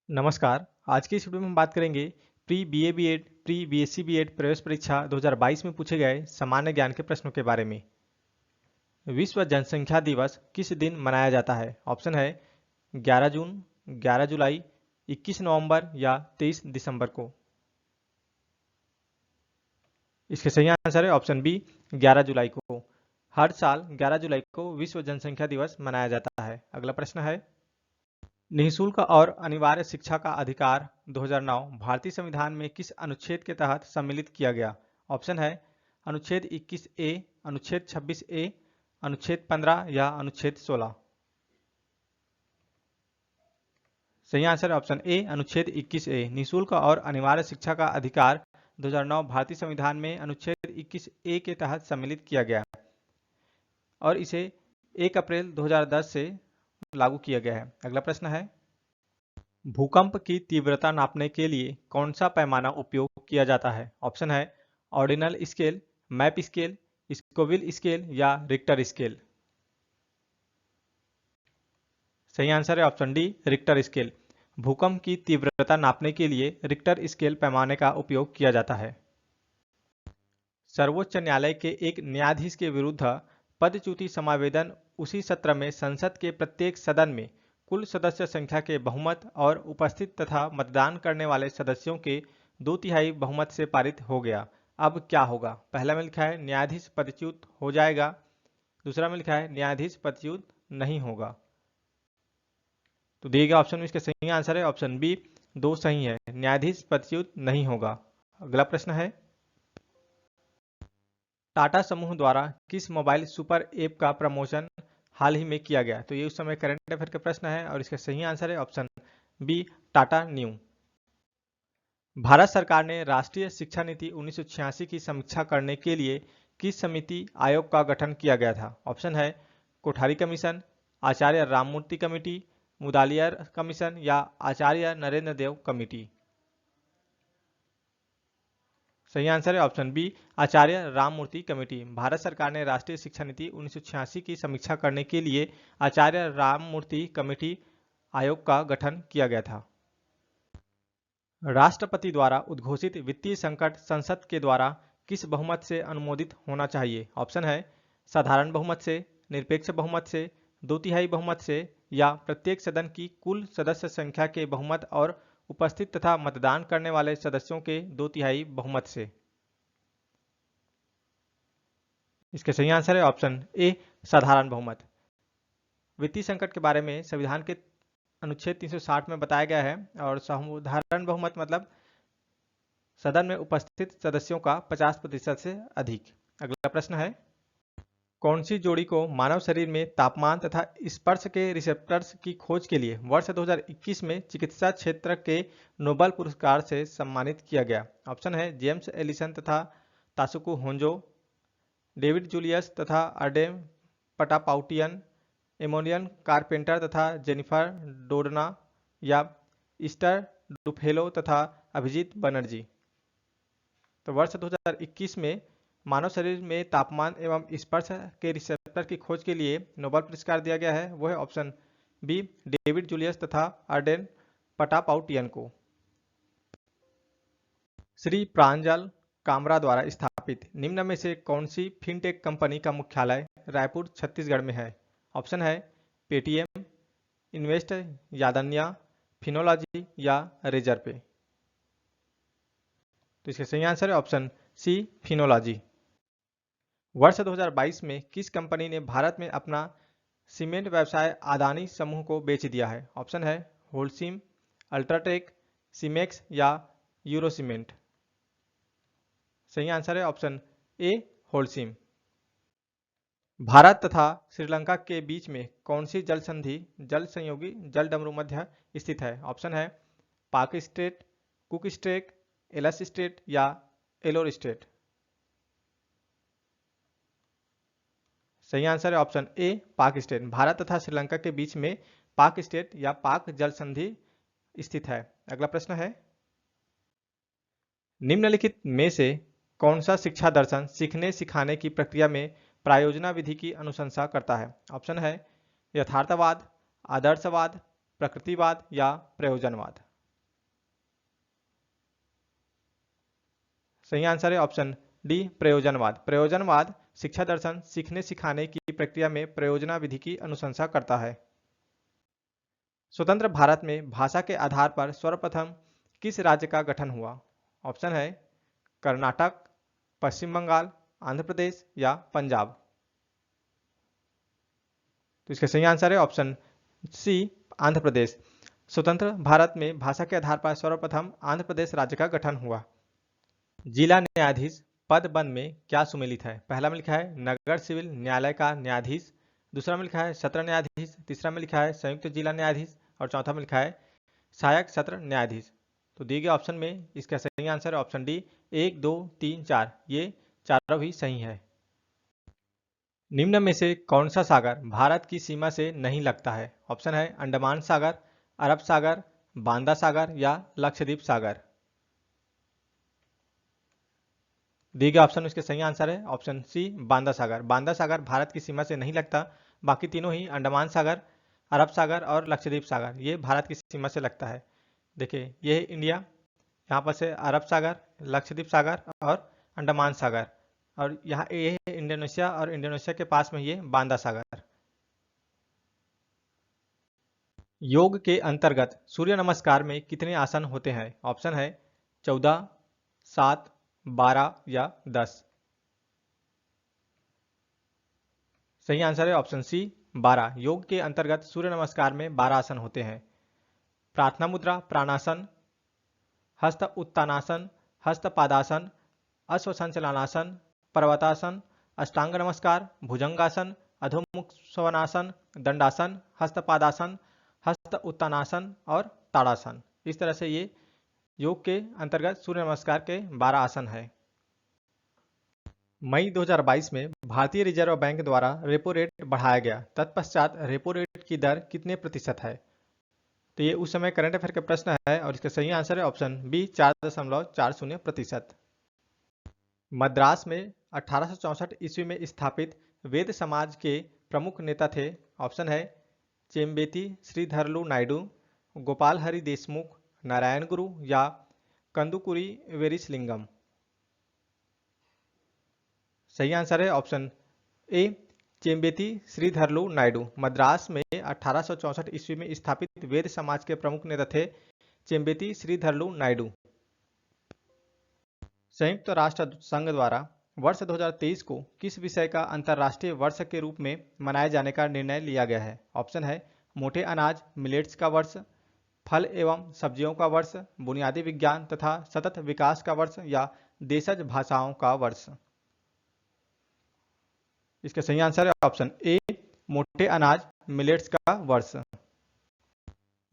नमस्कार। आज की इस वीडियो में हम बात करेंगे pre BA BEd pre BSc BEd प्रवेश परीक्षा 2022 में पूछे गए सामान्य ज्ञान के प्रश्नों के बारे में। विश्व जनसंख्या दिवस किस दिन मनाया जाता है? ऑप्शन है 11 जून, 11 जुलाई, 21 नवंबर या 23 दिसंबर को। इसके सही आंसर है ऑप्शन बी 11 जुलाई को। हर साल 11 जुलाई को विश्व जनसंख्या दिवस मनाया जाता है। अगला प्रश्न है, निःशुल्क और अनिवार्य शिक्षा का अधिकार 2009 भारतीय संविधान में किस अनुच्छेद के तहत सम्मिलित किया गया? ऑप्शन है अनुच्छेद 21 ए, अनुच्छेद 26 ए, अनुच्छेद 15 या अनुच्छेद 16। सही आंसर है ऑप्शन ए अनुच्छेद 21 ए। निःशुल्क और अनिवार्य शिक्षा का अधिकार 2009 भारतीय संविधान में अनुच्छेद 21 ए के तहत सम्मिलित किया गया और इसे 1 अप्रैल 2010 से लागू किया गया है। अगला प्रश्न है, भूकंप की तीव्रता नापने के लिए कौन सा पैमाना उपयोग किया जाता है? ऑप्शन है ordinal scale, map scale, Scoville scale या रिक्टर स्केल। सही आंसर है ऑप्शन डी रिक्टर स्केल। भूकंप की तीव्रता नापने के लिए रिक्टर स्केल पैमाने का उपयोग किया जाता है। सर्वोच्च न्यायालय के एक न्यायाधीश के विरुद्ध पदच्युति समावेदन उसी सत्र में संसद के प्रत्येक सदन में कुल सदस्य संख्या के बहुमत और उपस्थित तथा मतदान करने वाले सदस्यों के 2/3 बहुमत से पारित हो गया। अब क्या होगा? पहला में लिखा है न्यायाधीश पदच्युत हो जाएगा, दूसरा में लिखा है न्यायाधीश पदच्युत नहीं होगा। तो दिए गए ऑप्शन में इसका सही आंसर है ऑप्शन बी, 2 सही है, न्यायाधीश पदच्युत नहीं होगा। अगला प्रश्न है, टाटा समूह द्वारा किस मोबाइल सुपर ऐप का प्रमोशन हाल ही में किया गया? तो ये उस समय करंट अफेयर का प्रश्न है और इसका सही आंसर है option B Tata Neu. Bharat सरकार ने राष्ट्रीय शिक्षा नीति 1986 की समीक्षा करने के लिए किस समिति आयोग का गठन किया गया था? ऑप्शन है कोठारी कमीशन, आचार्य राममूर्ति कमेटी, मुदालियर कमीशन या आचार्य नरेंद्र देव कमेटी। सही आंसर है ऑप्शन बी आचार्य राममूर्ति कमेटी। भारत सरकार ने राष्ट्रीय शिक्षा नीति 1986 की समीक्षा करने के लिए आचार्य राममूर्ति कमेटी आयोग का गठन किया गया था। राष्ट्रपति द्वारा उद्घोषित वित्तीय संकट संसद के द्वारा किस बहुमत से अनुमोदित होना चाहिए? ऑप्शन है साधारण बहुमत से, निरपेक्ष बहुमत से, 2/3 बहुमत से या प्रत्येक सदन की कुल सदस्य संख्या के बहुमत और उपस्थित तथा मतदान करने वाले सदस्यों के 2/3 बहुमत से। इसके सही आंसर है ऑप्शन ए साधारण बहुमत। वित्तीय संकट के बारे में संविधान के अनुच्छेद 360 में बताया गया है और साधारण बहुमत मतलब सदन में उपस्थित सदस्यों का 50% से अधिक। अगला प्रश्न है, कौन सी जोड़ी को मानव शरीर में तापमान तथा स्पर्श के रिसेप्टर्स की खोज के लिए वर्ष 2021 में चिकित्सा क्षेत्र के नोबेल पुरस्कार से सम्मानित किया गया? ऑप्शन है जेम्स एलिसन तथा तासुको होंजो, डेविड जूलियस तथा अर्डेम पटापाउटियन, एमोनियन कारपेंटर तथा जेनिफर डोडना या ईस्टर डुफेलो तथा अभिजीत बनर्जी। तो वर्ष 2021 में मानव शरीर में तापमान एवं स्पर्श के रिसेप्टर की खोज के लिए नोबेल पुरस्कार दिया गया है, वो है ऑप्शन बी डेविड जूलियस तथा अर्डेन पटापाउटियन को। श्री प्रांजल कामरा द्वारा स्थापित निम्न में से कौन सी फिनटेक कंपनी का मुख्यालय रायपुर छत्तीसगढ़ में है? ऑप्शन है पेटीएम, इन्वेस्ट यादन्या, फिनोलॉजी या रेजर पे। तो इसका सही आंसर है ऑप्शन सी फिनोलॉजी। वर्ष 2022 में किस कंपनी ने भारत में अपना सीमेंट व्यवसाय अदानी समूह को बेच दिया है? ऑप्शन है होल्सिम, अल्ट्राटेक, सीमेक्स या यूरो सीमेंट। सही आंसर है ऑप्शन ए होल्सिम। भारत तथा श्रीलंका के बीच में कौन सी जल संधि जल संयोगी जल डमरू मध्य स्थित है? ऑप्शन है पाक स्ट्रेट, कुक स्ट्रेट, एलस स्ट्रेट या एलोर स्ट्रेट। सही आंसर है ऑप्शन ए पाक स्ट्रेट। भारत तथा श्रीलंका के बीच में पाक स्ट्रेट या पाक जल संधि स्थित है। अगला प्रश्न है, निम्नलिखित में से कौन सा शिक्षा दर्शन सीखने सिखाने की प्रक्रिया में प्रायोजना विधि की अनुशंसा करता है? ऑप्शन है यथार्थवाद, आदर्शवाद, प्रकृतिवाद या प्रयोजनवाद। सही आंसर है ऑप्शन डी प्रयोजनवाद। प्रयोजनवाद शिक्षा दर्शन सीखने सिखाने की प्रक्रिया में प्रयोजना विधि की अनुशंसा करता है। स्वतंत्र भारत में भाषा के आधार पर सर्वप्रथम किस राज्य का गठन हुआ? ऑप्शन है कर्नाटक, पश्चिम बंगाल, आंध्र प्रदेश या पंजाब। तो इसका सही आंसर है ऑप्शन सी आंध्र प्रदेश। स्वतंत्र भारत में भाषा के आधार पर सर्वप्रथम आंध्र प्रदेश राज्य का गठन हुआ। जिला न्यायाधीश पद बंद में क्या सुमेलित है? पहला में लिखा है नगर सिविल न्यायालय का न्यायाधीश, दूसरा में लिखा है सत्र न्यायाधीश, तीसरा में लिखा है संयुक्त जिला न्यायाधीश और चौथा में लिखा है सहायक सत्र न्यायाधीश। तो दिए गए ऑप्शन में इसका सही आंसर है ऑप्शन डी 1, 2, 3, 4। ये चारों भी सही है। निम्न में से कौन सा सागर भारत की सीमा से नहीं लगता है? ऑप्शन है अंडमान सागर, अरब सागर, बांदा सागर या लक्षद्वीप सागर। दिए गए ऑप्शन में इसके सही आंसर है ऑप्शन सी बांदा सागर। बांदा सागर भारत की सीमा से नहीं लगता, बाकी तीनों ही अंडमान सागर, अरब सागर और लक्षद्वीप सागर ये भारत की सीमा से लगता है। देखिए ये है इंडिया, यहाँ पर से अरब सागर, लक्षद्वीप सागर और अंडमान सागर, और यहाँ ये है इंडोनेशिया और इंडोनेशिया के पास में ये बांदा सागर। योग के अंतर्गत सूर्य नमस्कार में कितने आसन होते हैं? ऑप्शन है 14, 7, 12 या 10। सही आंसर है ऑप्शन सी 12। योग के अंतर्गत सूर्य नमस्कार में 12 आसन होते हैं। प्रार्थना मुद्रा, प्राणासन, हस्त उत्तानासन, हस्त पादासन, अश्वसंचलनासन, पर्वतासन, अष्टांग नमस्कार, भुजंगासन, अधोमुख स्वनासन, दंडासन, हस्तपादासन, हस्त उत्तानासन और ताड़ासन। इस तरह से ये योग के अंतर्गत सूर्य नमस्कार के 12 आसन है। मई 2022 में भारतीय रिजर्व बैंक द्वारा रेपो रेट बढ़ाया गया, तत्पश्चात रेपो रेट की दर कितने प्रतिशत है? तो ये उस समय करंट अफेयर का प्रश्न है और इसका सही आंसर है ऑप्शन बी 4.40%। मद्रास में 1864 ईस्वी में स्थापित वेद समाज के प्रमुख नेता थे। ऑप्शन है चेम्बेती श्रीधरलू नायडू, गोपाल हरि देशमुख, नारायण गुरु या कंदुकुरी वेरिसलिंगम। सही आंसर है ऑप्शन ए चेम्बेती श्रीधरलू नायडू। मद्रास में 1864 ईस्वी में स्थापित वेद समाज के प्रमुख नेता थे चेम्बेती श्रीधरलू नायडू। संयुक्त राष्ट्र संघ द्वारा वर्ष 2023 को किस विषय का अंतर्राष्ट्रीय वर्ष के रूप में मनाए जाने का निर्णय लिया गया है? ऑप्शन है मोटे अनाज मिलेट्स का वर्ष, फल एवं सब्जियों का वर्ष, बुनियादी विज्ञान तथा सतत विकास का वर्ष या देशज भाषाओं का वर्ष। इसका सही आंसर है ऑप्शन ए मोटे अनाज मिलेट्स का वर्ष।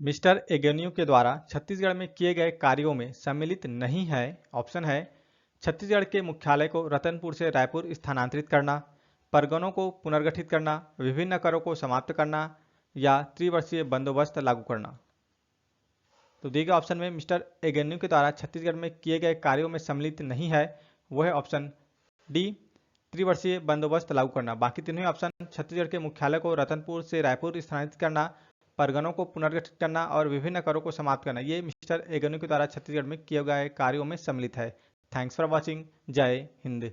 मिस्टर एगेन्यू के द्वारा छत्तीसगढ़ में किए गए कार्यों में सम्मिलित नहीं है। ऑप्शन है छत्तीसगढ़ के मुख्यालय को रतनपुर से रायपुर स्थानांतरित करना, परगनों को पुनर्गठित करना, विभिन्न करों को समाप्त करना या त्रिवर्षीय बंदोबस्त लागू करना। तो दिए गए ऑप्शन में मिस्टर एगेन्यू के द्वारा छत्तीसगढ़ में किए गए कार्यों में सम्मिलित नहीं है, वो है ऑप्शन डी त्रिवर्षीय बंदोबस्त लागू करना। बाकी तीनों ऑप्शन छत्तीसगढ़ के मुख्यालय को रतनपुर से रायपुर स्थानांतरित करना, परगनों को पुनर्गठित करना और विभिन्न करों को समाप्त करना, ये मिस्टर एगेन्यू के द्वारा छत्तीसगढ़ में किए गए कार्यों में सम्मिलित है। Thanks for watching. जय हिंद।